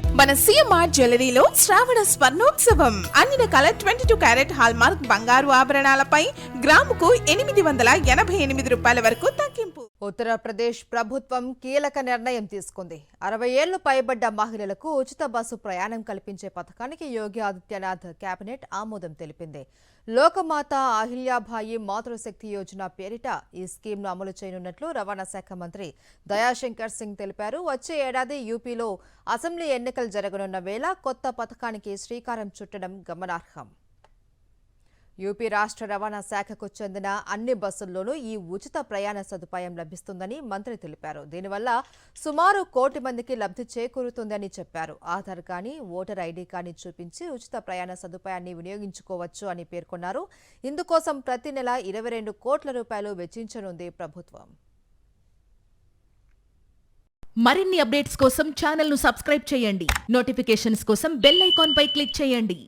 మన సిఎంఆర్ జ్యువెలరీలో శ్రావణ స్వర్ణోత్సవం అన్ని రకాల 22 క్యారెట్ హాల్మార్క్ బంగారు ఆభరణాలపై గ్రాముకు 888 రూపాయల వరకు తగ్గింపు. ఉత్తరప్రదేశ్ ప్రభుత్వం కీలక నిర్ణయం తీసుకుంది. 60 ఏళ్లు పైబడ్డ మహిళలకు ఉచిత బస్సు ప్రయాణం కల్పించే పథకానికి యోగి ఆదిత్యనాథ్ కేబినెట్ ఆమోదం తెలిపింది. లోకమాత అహిల్యాబాయి మాతృశక్తి యోజన పేరిట ఈ స్కీమ్ను అమలు చేయనున్నట్లు రవాణా శాఖ మంత్రి దయాశంకర్ సింగ్ తెలిపారు. వచ్చే ఏడాది యూపీలో అసెంబ్లీ ఎన్నికలు జరగనున్న వేళ కొత్త పథకానికి శ్రీకారం చుట్టడం గమనార్హం. యూపీ రాష్ట్ర రవాణా శాఖకు చెందిన అన్ని బస్సుల్లోనూ ఈ ఉచిత ప్రయాణ సదుపాయం లభిస్తుందని మంత్రి తెలిపారు. దీనివల్ల సుమారు 1 కోటి మందికి లబ్ధి చేకూరుతుందని చెప్పారు. ఆధార్ కానీ ఓటర్ ఐడీ కానీ చూపించి ఉచిత ప్రయాణ సదుపాయాన్ని వినియోగించుకోవచ్చు అని పేర్కొన్నారు. ఇందుకోసం ప్రతి నెల 22 కోట్ల రూపాయలు వెచ్చించనుంది ప్రభుత్వం. మరిన్ని అప్డేట్స్ కోసం ఛానల్ ను సబ్స్క్రైబ్ చేయండి. నోటిఫికేషన్స్ కోసం బెల్ ఐకాన్ పై క్లిక్ చేయండి.